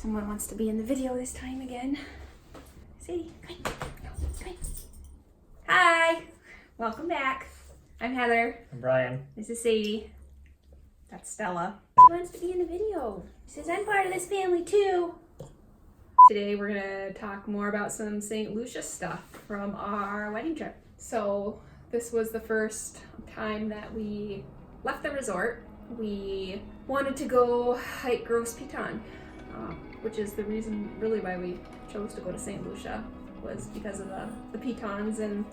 Someone wants to be in the video this time again. Sadie, come on. Come on. Hi! Welcome back. I'm Heather. I'm Brian. This is Sadie. That's Stella. She wants to be in the video. She says, I'm part of this family too. Today we're gonna talk more about some St. Lucia stuff from our wedding trip. So this was the first time that we left the resort. We wanted to go hike Gros Piton, which is the reason really why we chose to go to St. Lucia, was because of the pitons and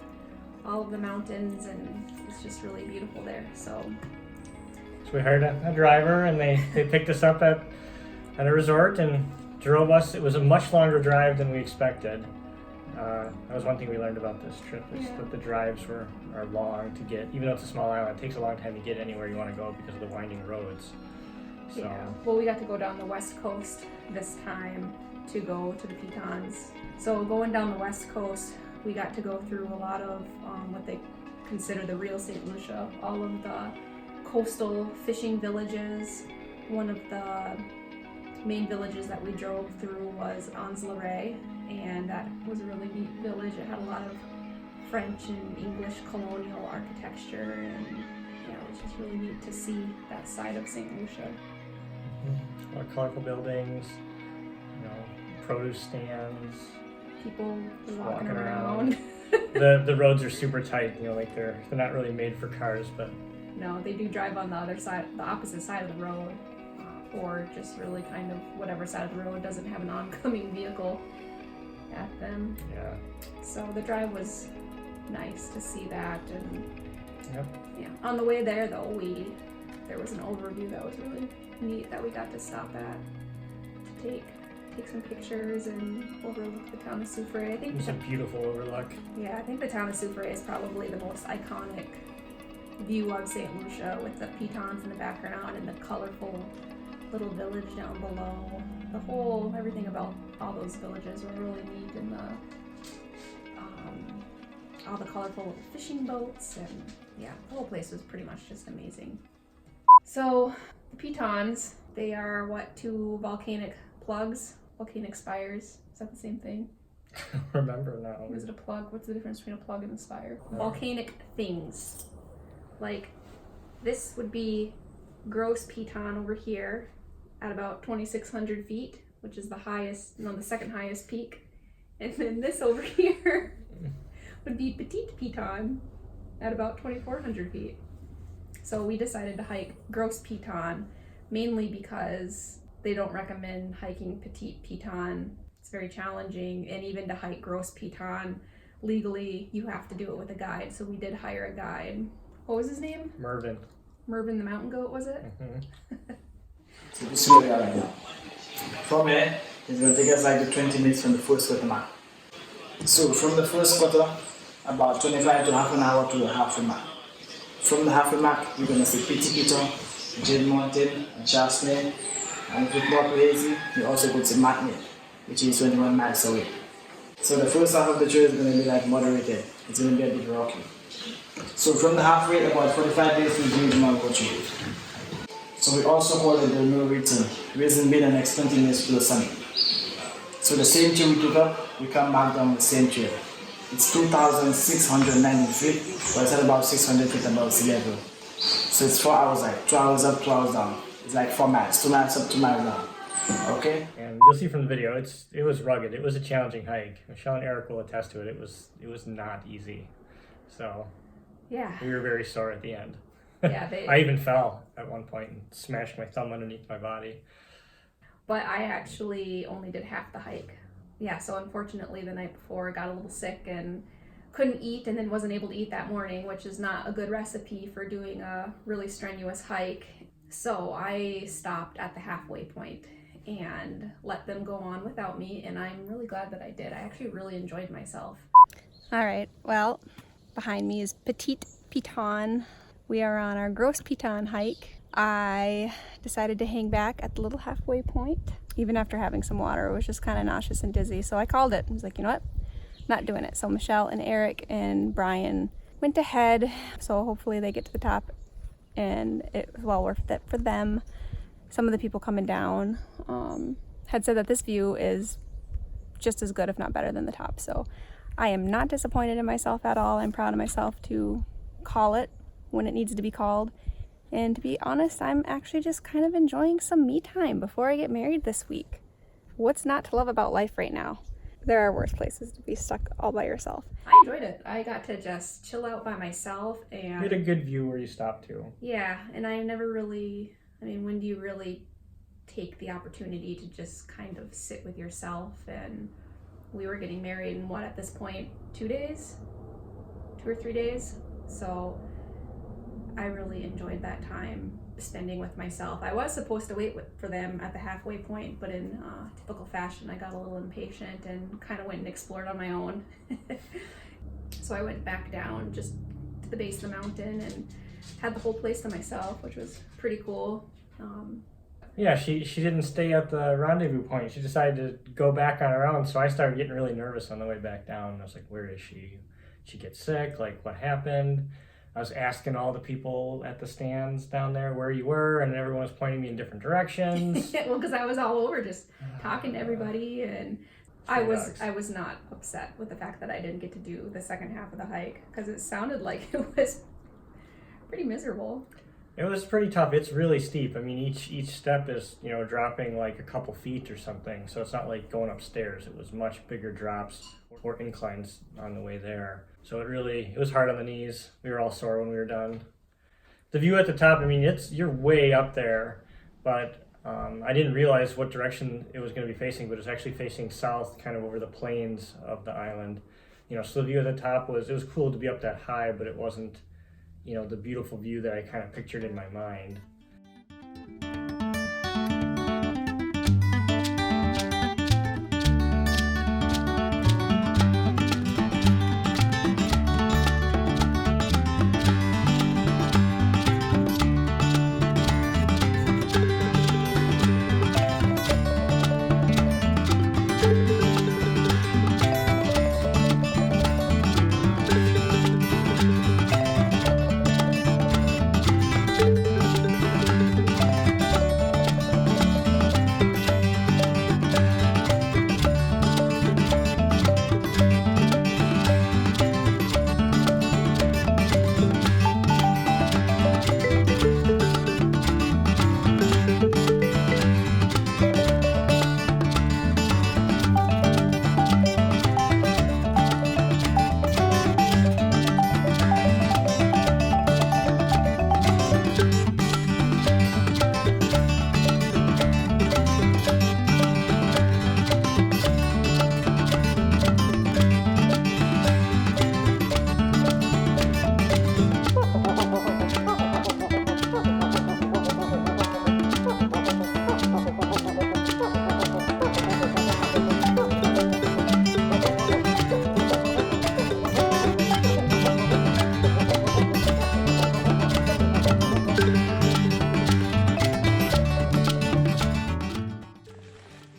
all of the mountains, and it's just really beautiful there. So we hired a driver, and they picked us up at a resort and drove us. It was a much longer drive than we expected. That was one thing we learned about this trip, is that the drives are long to get. Even though it's a small island, it takes a long time to get anywhere you want to go because of the winding roads. So. Yeah. Well, we got to go down the west coast this time to go to the Pitons. So going down the west coast, we got to go through a lot of what they consider the real St. Lucia, all of the coastal fishing villages. One of the main villages that we drove through was Anse-la-Raye, and that was a really neat village. It had a lot of French and English colonial architecture, and yeah, it was just really neat to see that side of St. Lucia. A lot of colorful buildings, produce stands. People walking around. The roads are super tight, like they're not really made for cars, but no, they do drive on the other side, the opposite side of the road, or just really kind of whatever side of the road doesn't have an oncoming vehicle at them. Yeah. So the drive was nice to see that, and yeah. On the way there though, there was an overview that was really neat that we got to stop at to take some pictures and overlook the town of Soufrière. I think it was a beautiful overlook. Yeah, I think the town of Soufrière is probably the most iconic view of St. Lucia, with the pitons in the background and the colorful little village down below. Everything about all those villages were really neat, and all the colorful fishing boats, and yeah, the whole place was pretty much just amazing. So the pitons, they are two volcanic spires. Is that the same thing? I don't remember now. Was it a plug? What's the difference between a plug and a spire? No. Volcanic things. Like, this would be Gros Piton over here at about 2,600 feet, which is the second highest peak. And then this over here would be Petit Baton at about 2,400 feet. So we decided to hike Gros Piton mainly because they don't recommend hiking Petit Baton. It's very challenging, and even to hike Gros Piton legally, you have to do it with a guide. So we did hire a guide. What was his name? Mervin. Mervin the mountain goat, was it? Mm-hmm. So this is where we are right now. From here, it's going to take us like 20 minutes from the first quarter mark. So from the first quarter, about 25 to half an hour to the halfway mark. From the halfway mark, you're going to see Petit Baton, Jade Mountain, Jasmine, and if it's more crazy, you also go to Magnet, which is 21 miles away. So the first half of the trail is going to be like moderated. It's going to be a bit rocky. So from the halfway, about 45 days to do Mount Road. So we also call it the no return, reason being the next 20 minutes to the summit. So the same trail we took up, we come back down the same trail. It's 2,690 feet, but it's at about 600 feet above sea level. So it's 4 hours, like 2 hours up, 2 hours down. It's like 4 miles, 2 miles up, 2 miles down. Okay? And you'll see from the video, it was rugged. It was a challenging hike. Michelle and Eric will attest to it. It was not easy. So yeah, we were very sore at the end. Yeah, I even fell at one point and smashed my thumb underneath my body. But I actually only did half the hike. Yeah, so unfortunately the night before I got a little sick and couldn't eat, and then wasn't able to eat that morning, which is not a good recipe for doing a really strenuous hike. So I stopped at the halfway point and let them go on without me, and I'm really glad that I did. I actually really enjoyed myself. All right, well, behind me is Petit Baton. We are on our Gros Piton hike. I decided to hang back at the little halfway point. Even after having some water, it was just kind of nauseous and dizzy. So I called it. I was like, you know what? Not doing it. So Michelle and Eric and Brian went ahead. So hopefully they get to the top, and it was well worth it for them. Some of the people coming down had said that this view is just as good, if not better, than the top. So I am not disappointed in myself at all. I'm proud of myself to call it when it needs to be called. And to be honest, I'm actually just kind of enjoying some me time before I get married this week. What's not to love about life right now? There are worse places to be stuck all by yourself. I enjoyed it. I got to just chill out by myself and... You had a good view where you stopped to. Yeah, and I never really... I mean, when do you really take the opportunity to just kind of sit with yourself? And we were getting married in what, at this point, 2 days? 2 or 3 days? So I really enjoyed that time spending with myself. I was supposed to wait for them at the halfway point, but in typical fashion, I got a little impatient and kind of went and explored on my own. So I went back down just to the base of the mountain and had the whole place to myself, which was pretty cool. Yeah, she didn't stay at the rendezvous point. She decided to go back on her own, so I started getting really nervous on the way back down. I was like, where is she? Did she get sick? Like, what happened? I was asking all the people at the stands down there where you were, and everyone was pointing me in different directions. Well, because I was all over just talking to everybody, and I was not upset with the fact that I didn't get to do the second half of the hike, because it sounded like it was pretty miserable. It was pretty tough. It's really steep. I mean, each step is, dropping like a couple feet or something. So it's not like going upstairs. It was much bigger drops or inclines on the way there. So it was hard on the knees. We were all sore when we were done. The view at the top, I mean, you're way up there, but I didn't realize what direction it was going to be facing, but it's actually facing south, kind of over the plains of the island. So the view at the top it was cool to be up that high, but it wasn't, the beautiful view that I kind of pictured in my mind.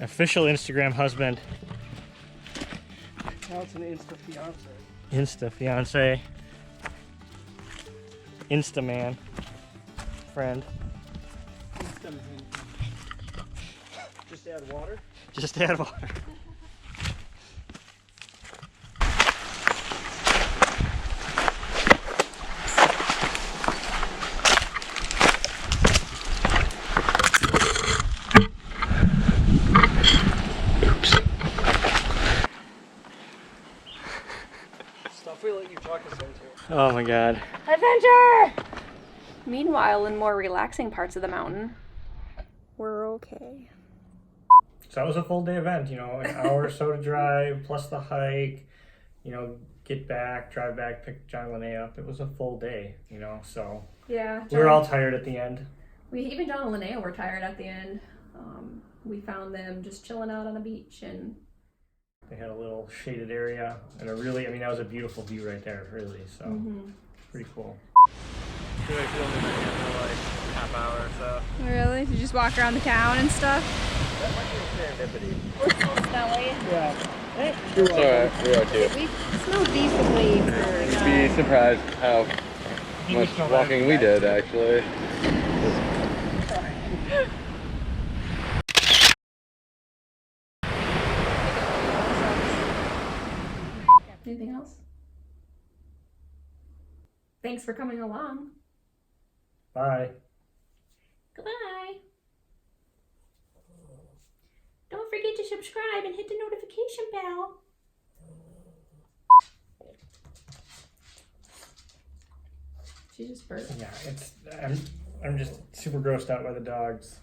Official Instagram husband. Now it's an Insta fiance. Insta fiance. Insta man. Friend. Insta man. Just add water. Just add water. Stuff we let you talk us into. Oh my god. Adventure! Meanwhile, in more relaxing parts of the mountain, we're okay. So that was a full day event, an hour or so to drive, plus the hike, get back, drive back, pick John and Linnea up. It was a full day, so Yeah. we were all tired at the end. Even John and Linnea were tired at the end. We found them just chilling out on the beach, and They had a little shaded area and that was a beautiful view right there, really, so pretty cool. We filmed in there for like half hour or so. Really? Did you just walk around the town and stuff? That might be a serendipity. We're so smelly. Yeah. It's alright, we are too. We smell decently for You'd be surprised how much walking we did actually. Anything else? Thanks for coming along. Bye. Goodbye. Don't forget to subscribe and hit the notification bell. She just burped. Yeah, I'm just super grossed out by the dogs.